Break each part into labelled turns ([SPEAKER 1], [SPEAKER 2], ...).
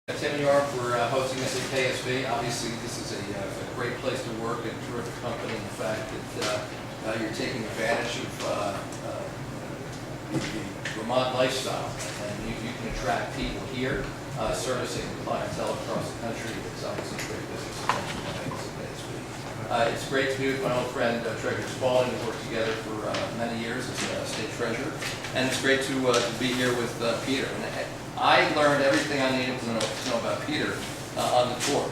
[SPEAKER 1] Tim and York for hosting us at KSB. Obviously, this is a great place to work and a terrific company. In the fact that you're taking advantage of the Vermont lifestyle, and you can attract people here, servicing clientele across the country. It's obviously a great business. It's great to be with my old friend Treasurer Spalding. We've worked together for many years as state treasurer, and it's great to be here with Peter. And I learned everything I needed to know about Peter on the tour.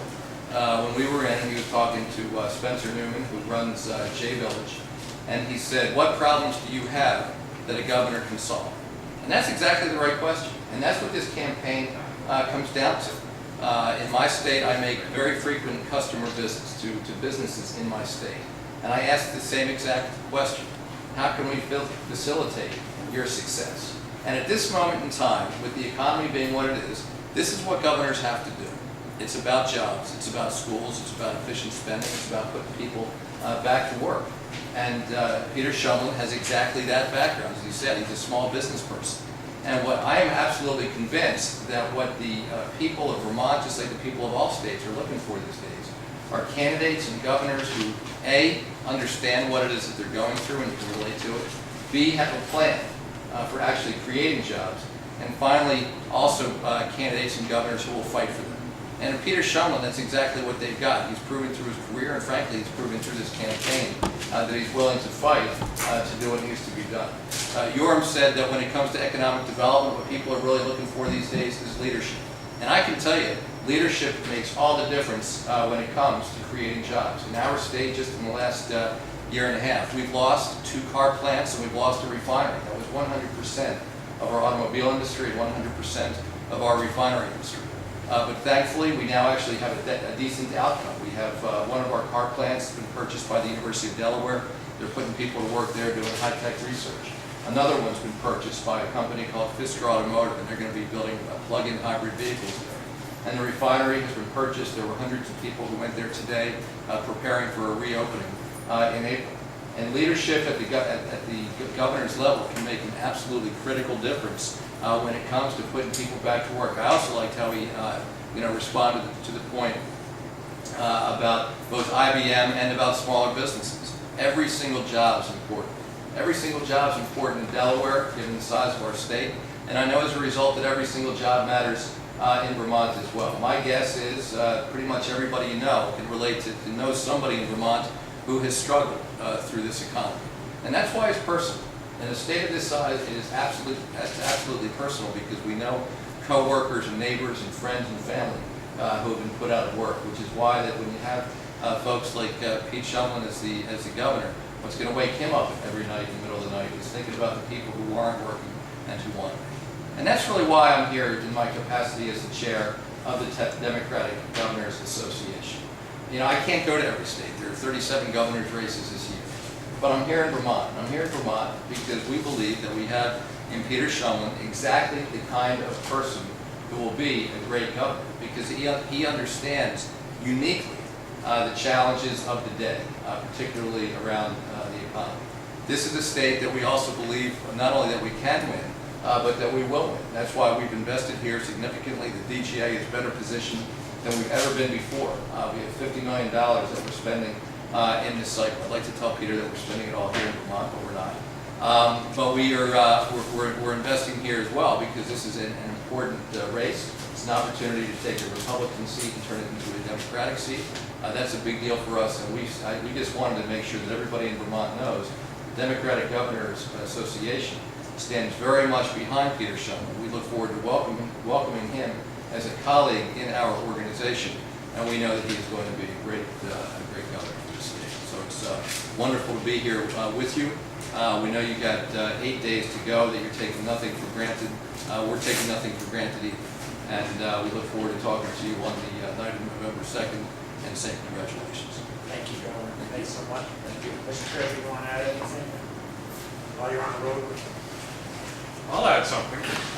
[SPEAKER 1] When we were in, he was talking to Spencer Newman, who runs J Village, and he said, "What problems do you have that a governor can solve?" And that's exactly the right question, and that's what this campaign comes down to. In my state, I make very frequent customer visits to businesses in my state, and I ask the same exact question: how can we facilitate your success? And at this moment in time, with the economy being what it is, this is what governors have to do. It's about jobs, it's about schools, it's about efficient spending, it's about putting people back to work. And Peter Shumlin has exactly that background. As he said, he's a small business person. And what I am absolutely convinced that what the people of Vermont, just like the people of all states, are looking for these days are candidates and governors who, A, understand what it is that they're going through and can relate to it, B, have a plan for actually creating jobs, and finally, also candidates and governors who will fight for them. And in Peter Shumlin, that's exactly what they've got. He's proven through his career, and frankly, he's proven through this campaign that he's willing to fight to do what needs to be done. Yoram said that when it comes to economic development, what people are really looking for these days is leadership. And I can tell you, leadership makes all the difference when it comes to creating jobs. In our state, just in the last year and a half, we've lost 2 car plants and we've lost a refinery. That was 100% of our automobile industry and 100% of our refinery industry. But thankfully, we now actually have a decent outcome. We have one of our car plants been purchased by the University of Delaware. They're putting people to work there doing high-tech research. Another one's been purchased by a company called Fisker Automotive, and they're going to be building plug-in hybrid vehicles there. And the refinery has been purchased. There were hundreds of people who went there today preparing for a reopening in April. And leadership at the governor's level can make an absolutely critical difference when it comes to putting people back to work. I also liked how he responded to the point about both IBM and about smaller businesses. Every single job is important. Every single job is important in Delaware, given the size of our state. And I know as a result that every single job matters in Vermont as well. My guess is pretty much everybody you know can relate to know somebody in Vermont who has struggled through this economy. And that's why it's personal. In a state of this size, it is absolutely personal, because we know co-workers and neighbors and friends and family who have been put out of work, which is why that when you have folks like Pete Shumlin as the governor, what's going to wake him up every night in the middle of the night is thinking about the people who aren't working and who want to. And that's really why I'm here in my capacity as the chair of the Democratic Governors Association. You know, I can't go to every state. There are 37 governor's races this year. But I'm here in Vermont. I'm here in Vermont because we believe that we have in Peter Shumlin exactly the kind of person who will be a great governor, because he understands uniquely the challenges of the day, particularly around the economy. This is a state that we also believe not only that we can win, but that we will win. That's why we've invested here significantly. The DGA is better positioned than we've ever been before. We have $50 million that we're spending in this cycle. I'd like to tell Peter that we're spending it all here in Vermont, but we're not. But we're investing here as well, because this is an important race. It's an opportunity to take a Republican seat and turn it into a Democratic seat. That's a big deal for us, and we just wanted to make sure that everybody in Vermont knows the Democratic Governors Association stands very much behind Peter Shumlin. We look forward to welcoming him as a colleague in our organization, and we know that he is going to be a great governor for the state. So it's wonderful to be here with you. We know you got 8 days to go, that you're taking nothing for granted. We're taking nothing for granted either. And we look forward to talking to you on the night of November 2nd, and saying congratulations.
[SPEAKER 2] Thank you, Governor. Thanks so much.
[SPEAKER 1] Thank you.
[SPEAKER 2] Mr. Treasurer, you want to add anything while you're on the road?
[SPEAKER 3] I'll add something.